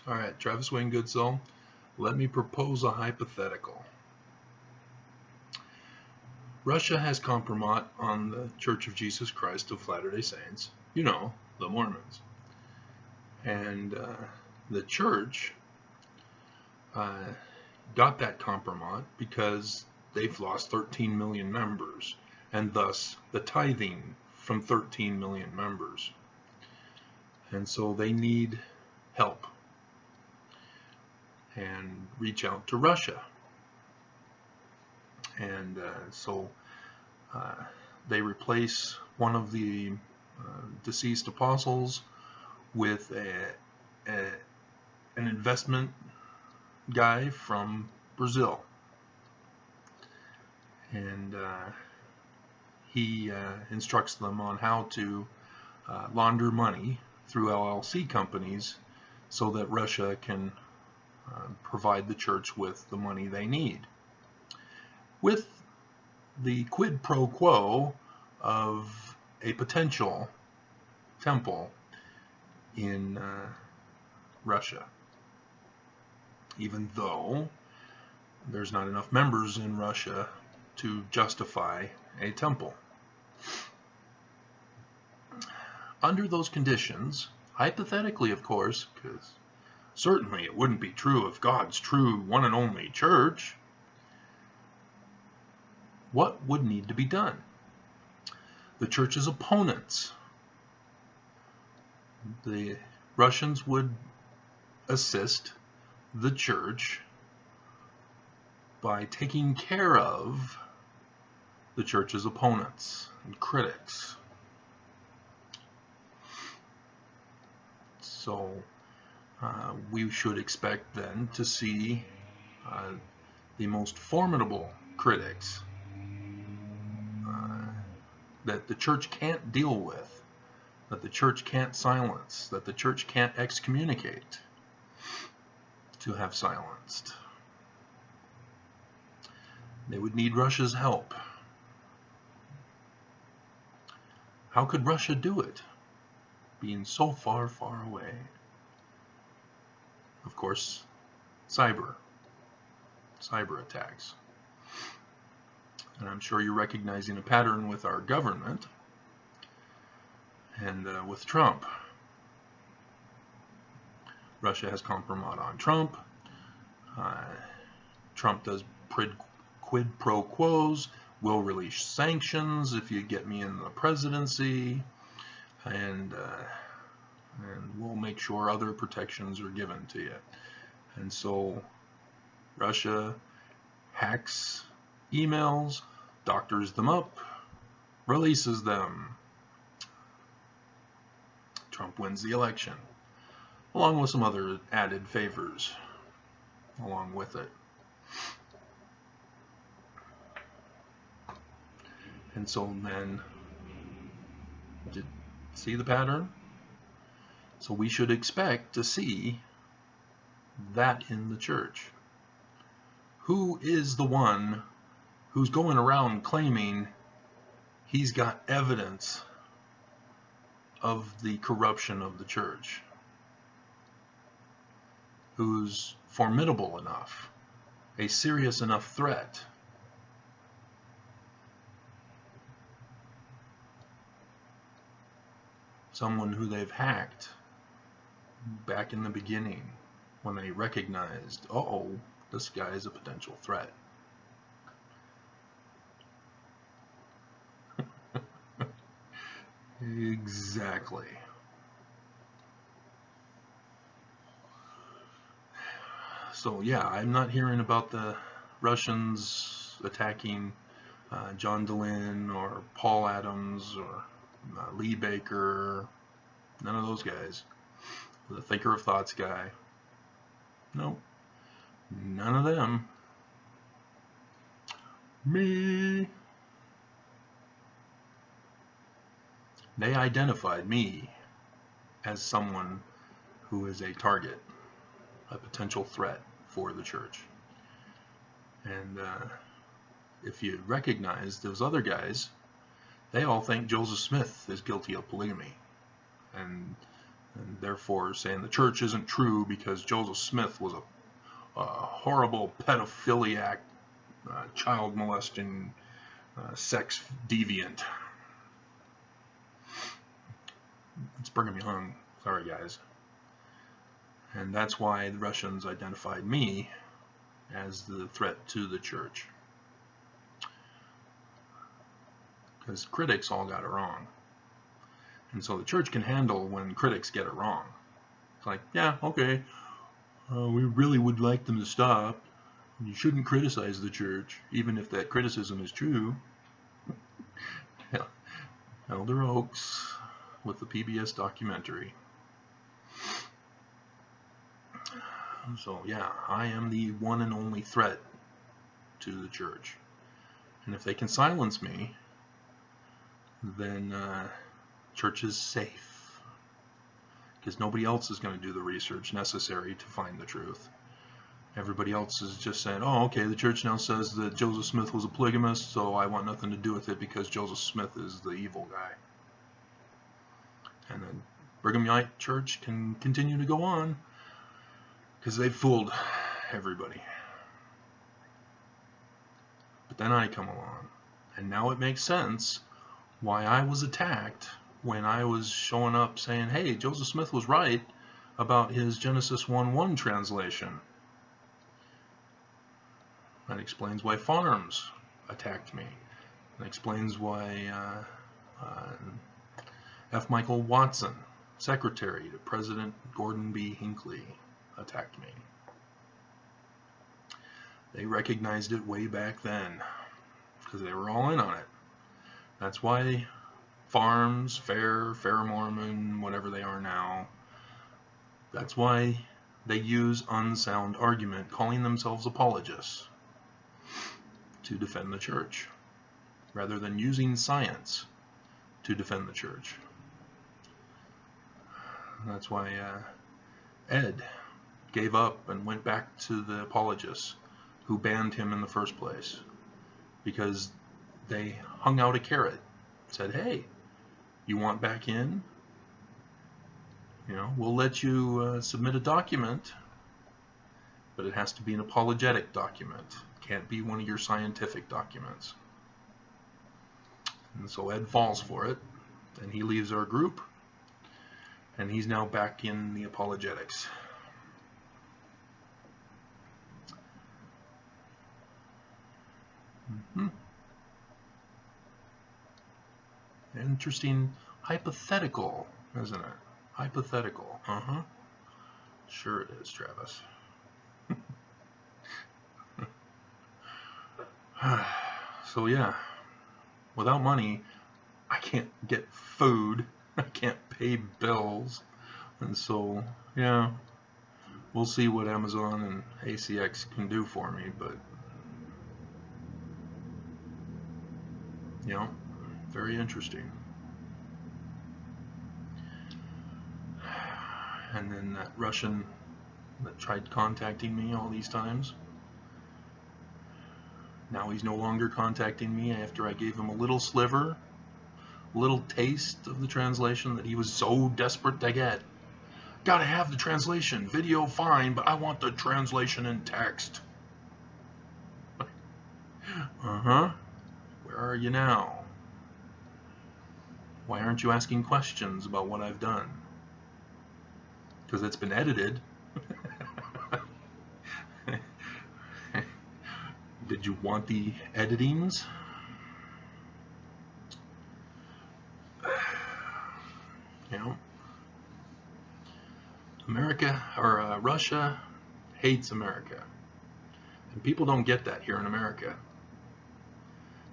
Alright, Travis Wayne Goodsoul, let me propose a hypothetical. Russia has compromise on the Church of Jesus Christ of Latter-day Saints, you know, the Mormons. And the church got that compromise because they've lost 13 million members, and thus the tithing from 13 million members. And so they need help and reach out to Russia. And so they replace one of the deceased apostles with an investment guy from Brazil. And he instructs them on how to launder money through LLC companies so that Russia can provide the church with the money they need, with the quid pro quo of a potential temple in Russia, even though there's not enough members in Russia to justify a temple. Under those conditions, hypothetically of course, because certainly it wouldn't be true of God's true one and only church, what would need to be done? The church's opponents, the Russians, would assist the church by taking care of the church's opponents and critics. So we should expect then to see the most formidable critics that the church can't deal with, that the church can't silence, that the church can't excommunicate, to have silenced. They would need Russia's help. How could Russia do it, being so far, far away? Of course, cyber attacks. And I'm sure you're recognizing a pattern with our government and with Trump. Russia has compromised on Trump. Trump does quid pro quos. We'll release sanctions if you get me in the presidency, and we'll make sure other protections are given to you. And so Russia hacks emails, doctors them up, releases them. Trump wins the election, along with some other added favors along with it. And so then, see the pattern? So we should expect to see that in the church. Who is the one who's going around claiming he's got evidence of the corruption of the church? Who's formidable enough, a serious enough threat? Someone who they've hacked back in the beginning when they recognized, uh-oh, this guy is a potential threat. Exactly. So yeah, I'm not hearing about the Russians attacking John Dehlin or Paul Adams or Lee Baker, none of those guys. The Thinker of Thoughts guy. Nope. None of them. Me. They identified me as someone who is a target, a potential threat for the church. And if you recognize those other guys, they all think Joseph Smith is guilty of polygamy. And and therefore saying the church isn't true because Joseph Smith was a horrible pedophiliac, child molesting, sex deviant. It's Brigham Young. Sorry, guys. And that's why the Russians identified me as the threat to the church. Because critics all got it wrong. And so the church can handle when critics get it wrong. It's like, yeah, okay, we really would like them to stop. You shouldn't criticize the church, even if that criticism is true. Elder Oaks with the PBS documentary. So yeah, I am the one and only threat to the church. And if they can silence me, then church is safe. Because nobody else is going to do the research necessary to find the truth. Everybody else is just saying, oh, okay, the church now says that Joseph Smith was a polygamist, so I want nothing to do with it because Joseph Smith is the evil guy. And then Brigham Young Church can continue to go on because they've fooled everybody. But then I come along, and now it makes sense why I was attacked when I was showing up saying, hey, Joseph Smith was right about his Genesis 1:1 translation. That explains why Farms attacked me. That explains why F. Michael Watson, secretary to President Gordon B. Hinckley, attacked me. They recognized it way back then because they were all in on it. That's why Farms, Fair Mormon, whatever they are now, that's why they use unsound argument, calling themselves apologists, to defend the church, rather than using science to defend the church. That's why Ed gave up and went back to the apologists who banned him in the first place, because they hung out a carrot, said, hey, you want back in? You know, we'll let you submit a document, but it has to be an apologetic document. Can't be one of your scientific documents. And so Ed falls for it, and he leaves our group, and he's now back in the apologetics. Interesting hypothetical, isn't it? Hypothetical. Sure it is, Travis. So yeah, without money, I can't get food, I can't pay bills, and so yeah, we'll see what Amazon and ACX can do for me, but you know, very interesting. And then that Russian that tried contacting me all these times, now he's no longer contacting me after I gave him a little sliver, a little taste of the translation that he was so desperate to get. Gotta have the translation, video fine, but I want the translation in text. Where are you now? Why aren't you asking questions about what I've done? Because it's been edited. Did you want the editings? You know, America, or Russia hates America. And people don't get that here in America.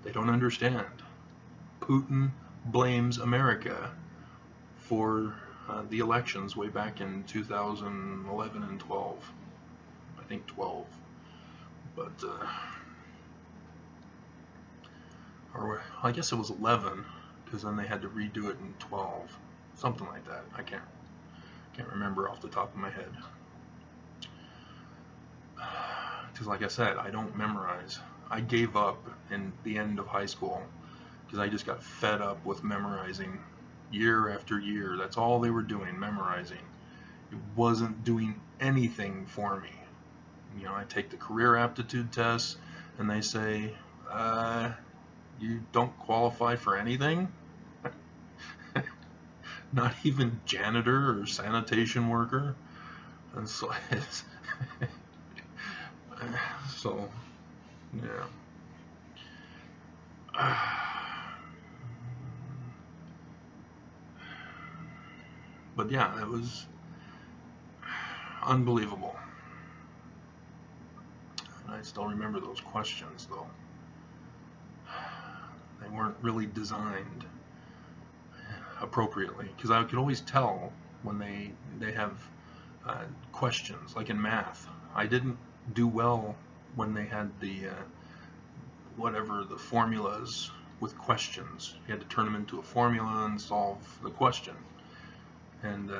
They don't understand. Putin blames America for the elections way back in 2011 and 12. I think 12. But, or I guess it was 11, because then they had to redo it in 12. Something like that. I can't remember off the top of my head. Because like I said, I don't memorize. I gave up in the end of high school because I just got fed up with memorizing year after year. That's all they were doing, memorizing. It wasn't doing anything for me. You know, I take the career aptitude tests, and they say, you don't qualify for anything? Not even janitor or sanitation worker? And so, so yeah. But yeah, it was unbelievable. And I still remember those questions, though. They weren't really designed appropriately, because I could always tell when they have questions, like in math. I didn't do well when they had the whatever the formulas with questions. You had to turn them into a formula and solve the question. And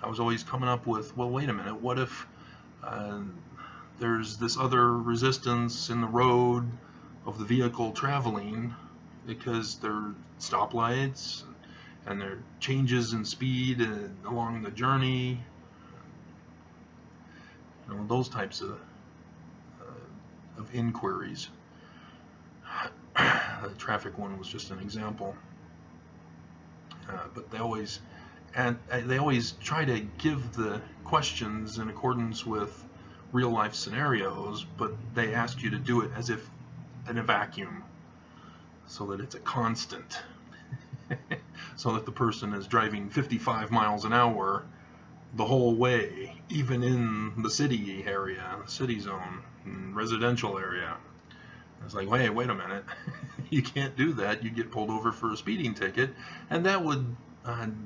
I was always coming up with, well, wait a minute, what if there's this other resistance in the road of the vehicle traveling, because there are stoplights and there are changes in speed along the journey, you know, those types of inquiries. The traffic one was just an example, but they always try to give the questions in accordance with real life scenarios, but they ask you to do it as if in a vacuum, so that it's a constant. So that the person is driving 55 miles an hour the whole way, even in the city area, city zone, residential area. It's like, wait a minute. You can't do that. You get pulled over for a speeding ticket, and that would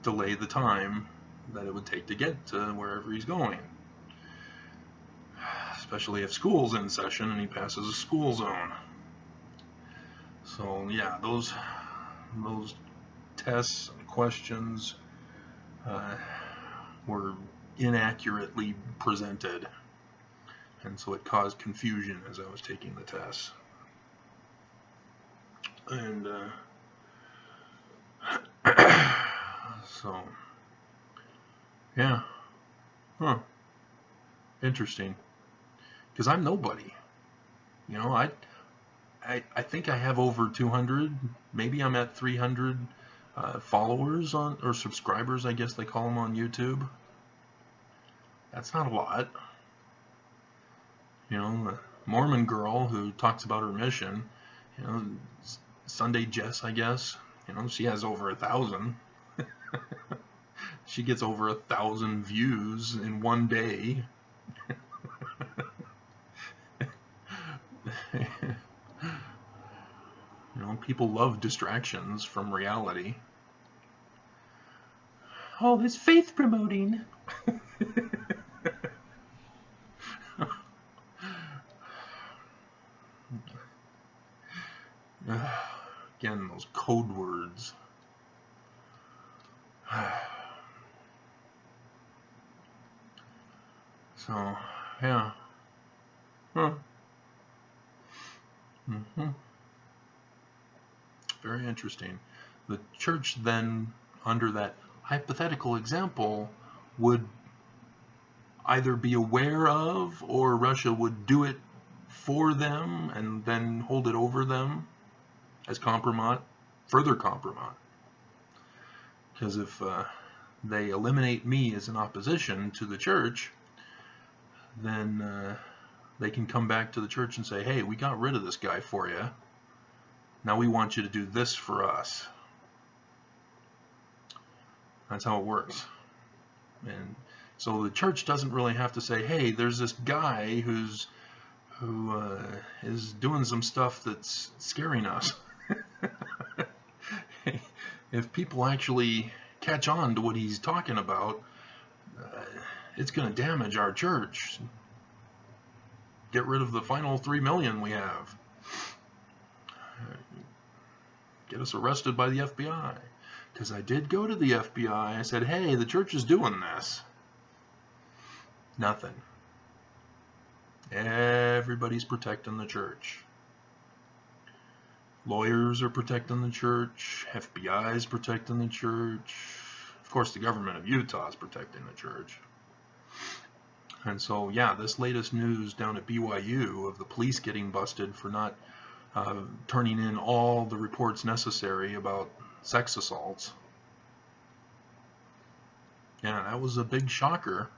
delay the time that it would take to get to wherever he's going. Especially if school's in session and he passes a school zone. So yeah, those tests and questions were inaccurately presented, and so it caused confusion as I was taking the tests. And so yeah, interesting, because I'm nobody, you know. I think I have over 200, maybe I'm at 300 followers on, or subscribers, I guess they call them on YouTube. That's not a lot. You know, the Mormon girl who talks about her mission, you know, Sunday Jess, I guess, you know, she has over 1,000. She gets over 1,000 views in one day. You know, people love distractions from reality. Oh, it's faith promoting. Again, those code words. So, yeah. Very interesting. The church then, under that hypothetical example, would either be aware of, or Russia would do it for them and then hold it over them as compromise, further compromise. Because if they eliminate me as an opposition to the church, then they can come back to the church and say, hey, we got rid of this guy for you. Now we want you to do this for us. That's how it works. And so the church doesn't really have to say, hey, there's this guy who is doing some stuff that's scaring us. If people actually catch on to what he's talking about, it's going to damage our church. Get rid of the final 3 million we have. Get us arrested by the FBI. Because I did go to the FBI. I said, hey, the church is doing this. Nothing. Everybody's protecting the church. Lawyers are protecting the church. FBI is protecting the church. Of course, the government of Utah is protecting the church. And so, yeah, this latest news down at BYU of the police getting busted for not turning in all the reports necessary about sex assaults. Yeah, that was a big shocker,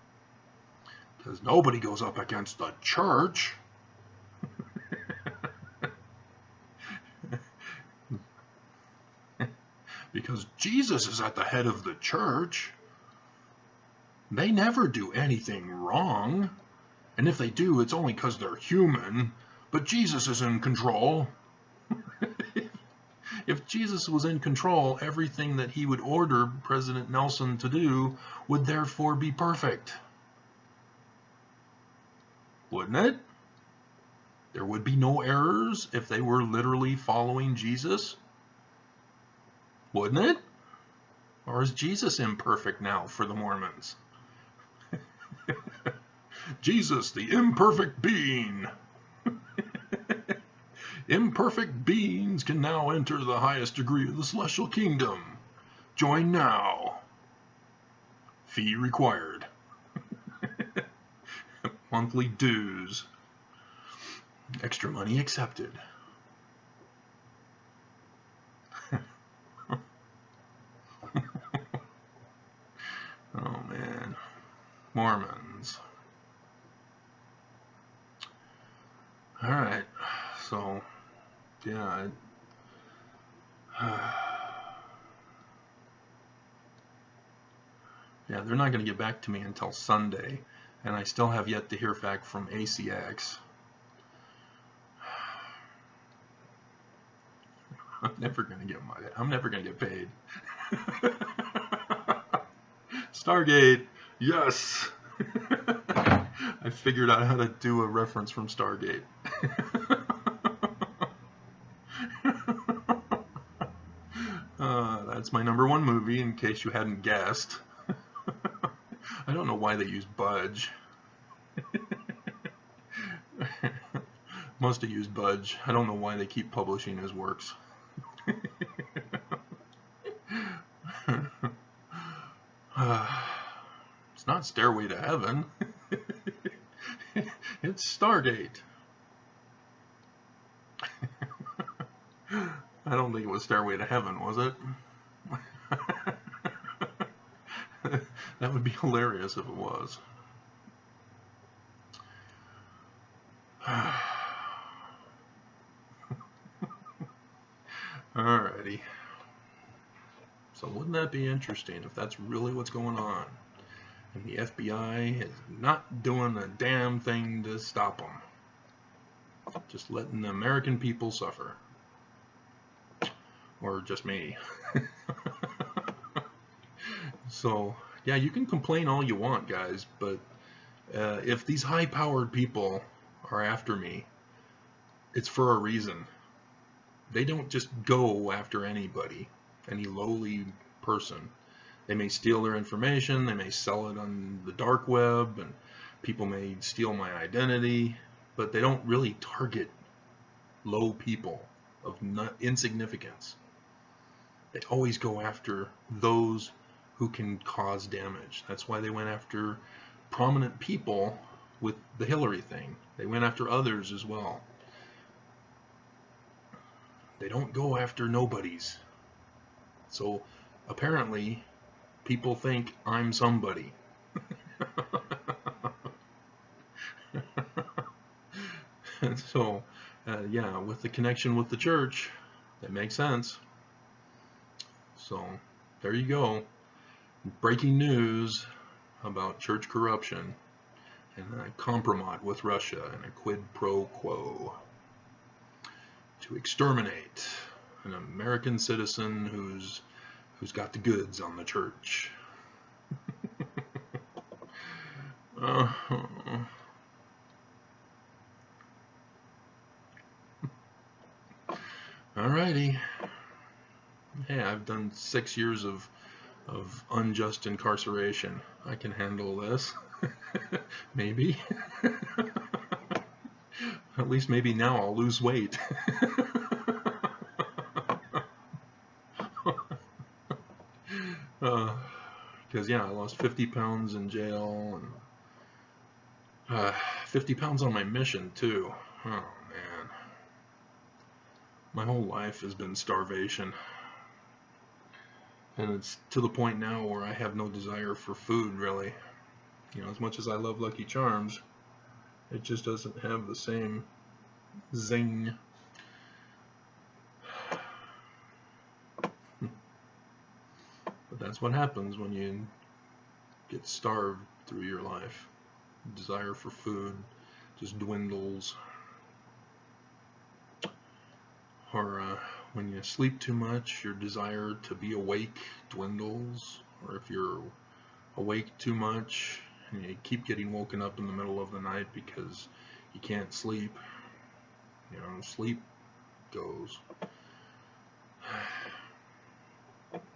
because nobody goes up against the church. Because Jesus is at the head of the church. They never do anything wrong. And if they do, it's only because they're human. But Jesus is in control. If Jesus was in control, everything that he would order President Nelson to do would therefore be perfect. Wouldn't it? There would be no errors if they were literally following Jesus. Wouldn't it? Or is Jesus imperfect now for the Mormons? Jesus, the imperfect being. Imperfect beings can now enter the highest degree of the celestial kingdom. Join now. Fee required. Monthly dues. Extra money accepted. Oh man. Mormons. Alright, so yeah, yeah, they're not going to get back to me until Sunday, and I still have yet to hear back from ACX. I'm never going to get paid. Stargate, yes. I figured out how to do a reference from Stargate. That's my #1 movie, in case you hadn't guessed. I don't know why they use Budge. Must have used Budge. I don't know why they keep publishing his works. It's not Stairway to Heaven. It's Stargate. I don't think it was Stairway to Heaven, was it? That would be hilarious if it was. Alrighty. So wouldn't that be interesting if that's really what's going on? And the FBI is not doing a damn thing to stop them. Just letting the American people suffer. Or just me. So, yeah, you can complain all you want, guys, but if these high-powered people are after me, it's for a reason. They don't just go after anybody, any lowly person. They may steal their information, they may sell it on the dark web, and people may steal my identity, but they don't really target low people of insignificance. They always go after those who can cause damage. That's why they went after prominent people with the Hillary thing. They went after others as well. They don't go after nobodies. So apparently people think I'm somebody. And so yeah, with the connection with the church, that makes sense. So there you go. Breaking news about church corruption and a compromise with Russia and a quid pro quo to exterminate an American citizen who's got the goods on the church. Alrighty. Hey, I've done 6 years of unjust incarceration. I can handle this. Maybe. At least maybe now I'll lose weight. Because yeah, I lost 50 pounds in jail, and 50 pounds on my mission too. Oh man, my whole life has been starvation, and it's to the point now where I have no desire for food really. You know, as much as I love Lucky Charms, it just doesn't have the same zing. But that's what happens when you get starved through your life. Desire for food just dwindles. Or when you sleep too much, your desire to be awake dwindles. Or if you're awake too much and you keep getting woken up in the middle of the night because you can't sleep, you know, sleep goes.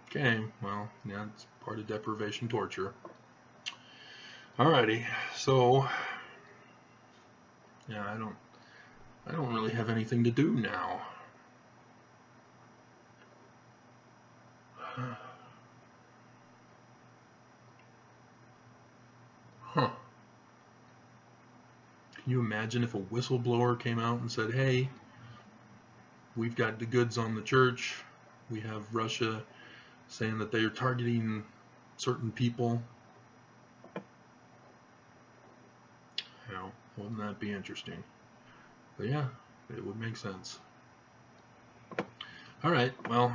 Okay, well, yeah, it's part of deprivation torture. Alrighty, so yeah, I don't really have anything to do now. Huh. Can you imagine if a whistleblower came out and said, hey, we've got the goods on the church, we have Russia saying that they are targeting certain people? You know, wouldn't that be interesting? But yeah, it would make sense. Alright, well,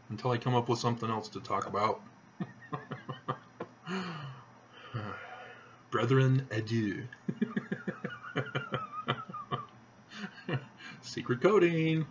until I come up with something else to talk about. Brethren, adieu. Secret coding.